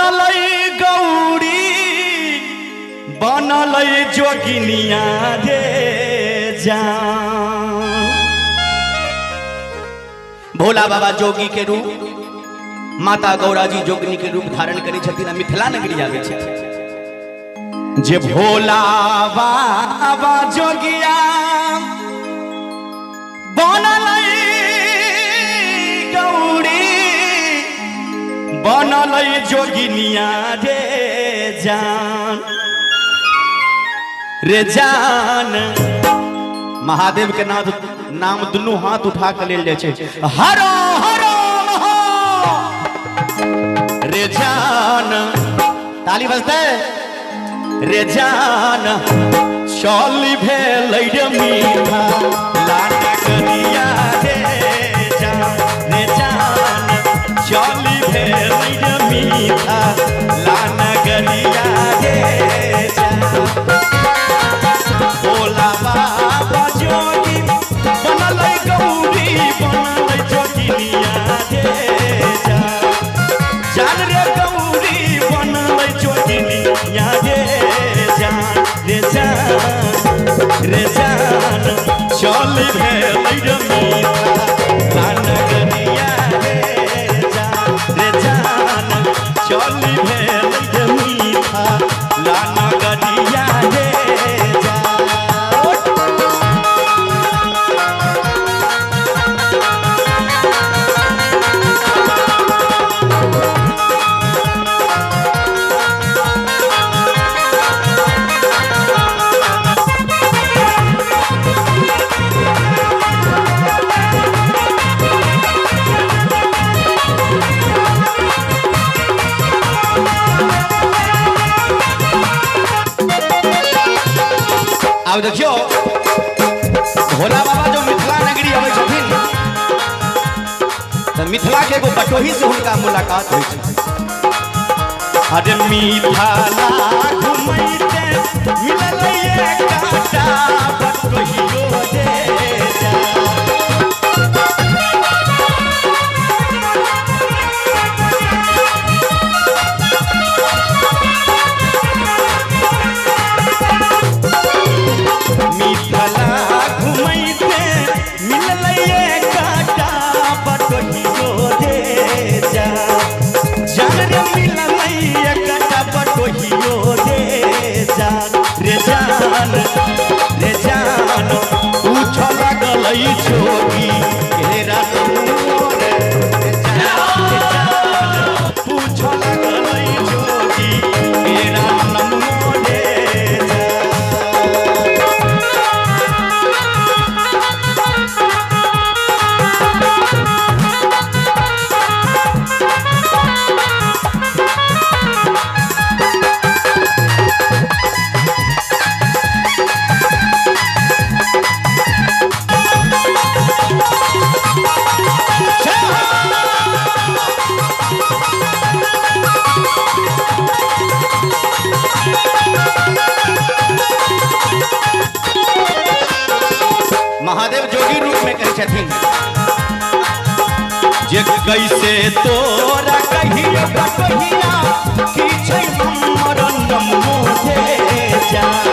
बनल गौरी बनल जोगिनिया रे जान। भोला बाबा जोगी के रूप, माता गौरा जी जोगिनी के रूप धारण करी छथिन। मिथिला नगरी आवे छै जे भोला बाबा जोगिया बनल गौरी बनल जोगिनिया रे जान रे जान। महादेव के नाम दुनू हाथ उठा के लेल जाय छै हरो हरो रे जान। ताली बजते रे जान। चली भेल मीठा लाना करिया रे जान रे जान। चली भेल मीठा लाना करिया रे जान। भोला बाबा जोगी बनल गौरी बनल जोगिनिया रे जान। जान रे गौरी बनल जोगिनिया रे जान रे जान रे जान। चल भेल मीठा लाना करिया रे जान रे जान। चल भेल मीठा लाना करिया रे अब देखियो भोला बाबा जो मिथिला नगरी आवे छथिन तो मिथिला के एगो बटोही से हुनका मुलाकात होइ छै। अरे मिथिला घुमैते मिलल एक काटा बटोहियो रे जान। जोगी घेरा मोरे पूछो लगल जोगी घेरा मोरे। महादेव जोगी रूप में कहे छथिन जे कैसे तोरा कहिया कहिया की छै हमर नमो रे जान।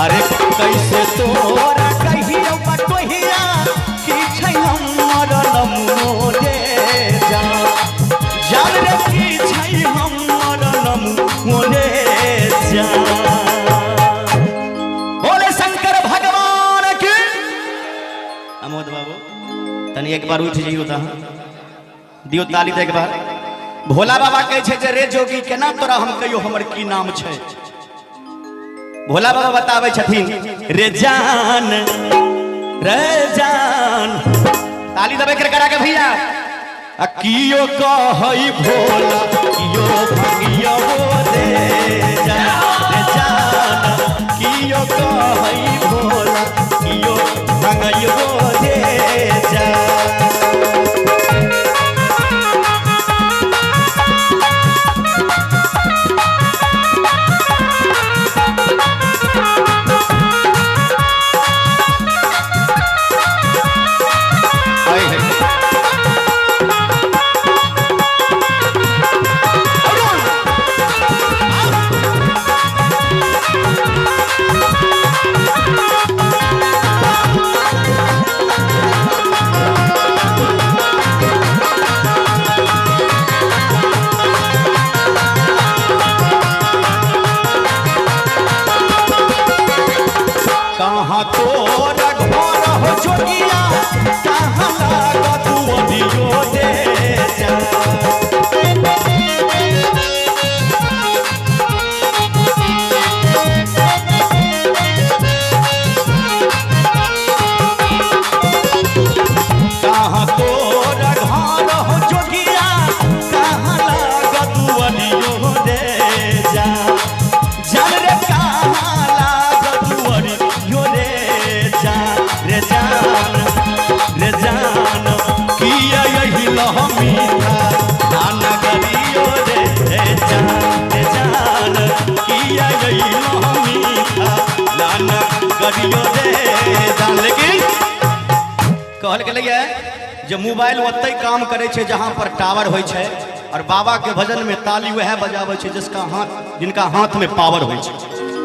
अरे कैसे तोरा कहिया कहिया की छै हमर नमो रे जान। जान रे की छै हमर नमो रे जान। बोले शंकर भगवान की। अमोद बाबू तनी एक बार उठ जइयो त दियो ताली दे एक बार। भोला बाबा कहे छै जे रे जोगी केना तोरा हम कहियो हमर की नाम छै। भोला बाबा बतावे छथिन रे जान रे जान। ताली दबे कर करा के भैया। कियो कहई भोला कियो भंगियो रे जान रे जान। कियो कहई भोला कियो भंगियो रे जान। पहरियो रे जान। लेकिन कहल के लिए जो मोबाइल ओतई काम करे छे जहां पर टावर होय छे, और बाबा के भजन में ताली वह बजावे छे जिनका हाथ में पावर होय छे।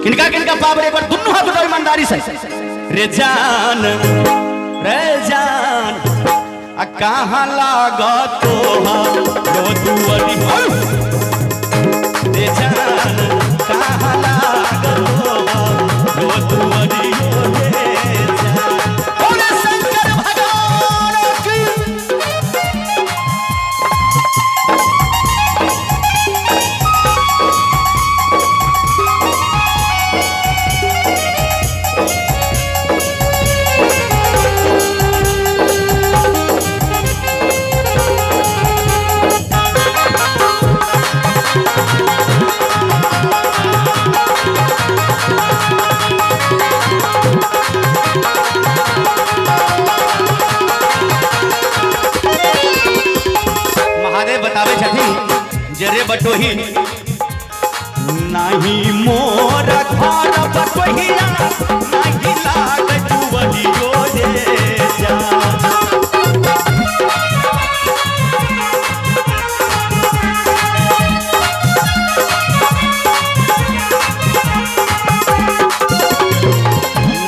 किनका किनका पावर, एक बार दुनू हाथ उठाओ ईमानदारी से। रे जान आ कहाँ लागत तोहार दुआरी, रे जान कहाँ लागत तोहार दुआरी रे जान। बोले शंकर भगवान की। बतावे छथिन जे रे बटोही नाही मोर घर बटोहिया नाही लाग जुवलियो रे जा।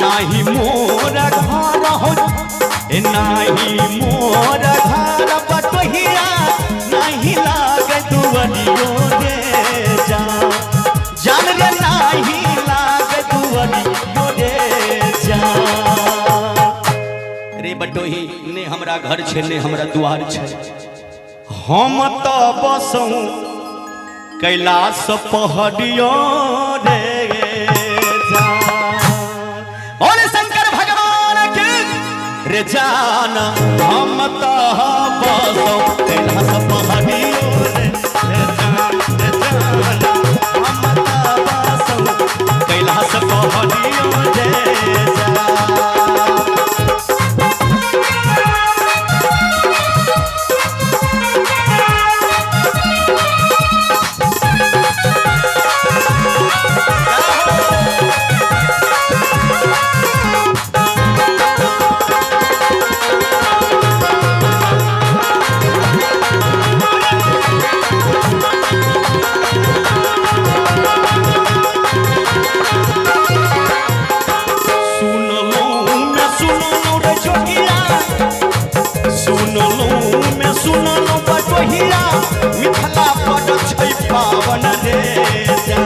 नाही मोर घर हो नाही मोर घर बटोहिया नहीं लाग दुआरियो रे जा। जान रे नहीं लाग दुआरियो रे जा। रे बटोही ने हमरा घर छे ने हमरा द्वार छे, हम तो बसऊ कैलाश पहरियो रे जा। बोले शंकर भगवान के। रे जान हम तो बसऊ कैलाश पहरियो रे जान, रे जान हम तो बसऊ कैलाश पहरियो रे जा। मिथला पड़ छै पावन रे जा।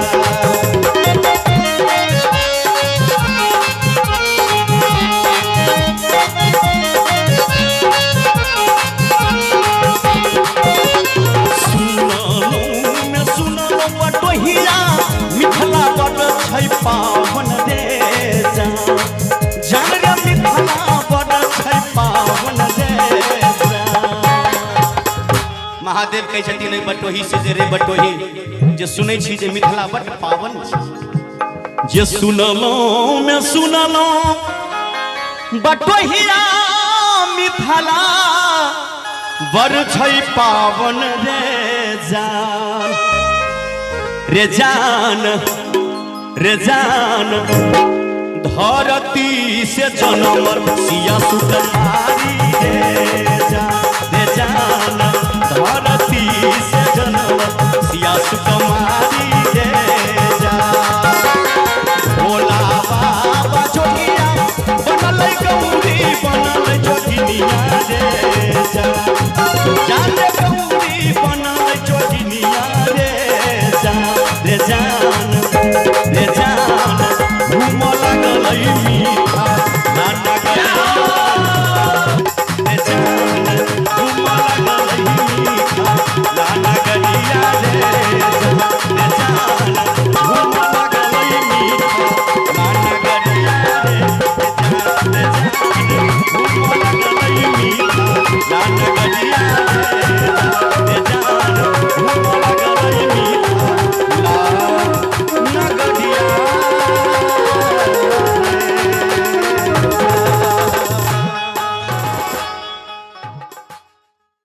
सुनलो बटोहिया मिथला पड़ छै पावन रे जा। जान रे मिथला पड़ छै पावन रे जा। महादेव कहे छथिन बटोही से जे रे बटोही जे सुनै छी जे मिथिला बड़ पावन छै, जे सुनलो में सुनलो बटोहिया मिथिला बड़ छै पावन रे जान। रे जान रे जान धरती से जनमल सिया सुकुमारी रे जान। रे जान धरती से जनमल सिया सुकुमारी रे जा। भोला बाबा जोगिया बनल गौरी बनल जोगिनिया रे जा। जान गौरी बनल जोगिनिया रे जा। रे जान घूम लगल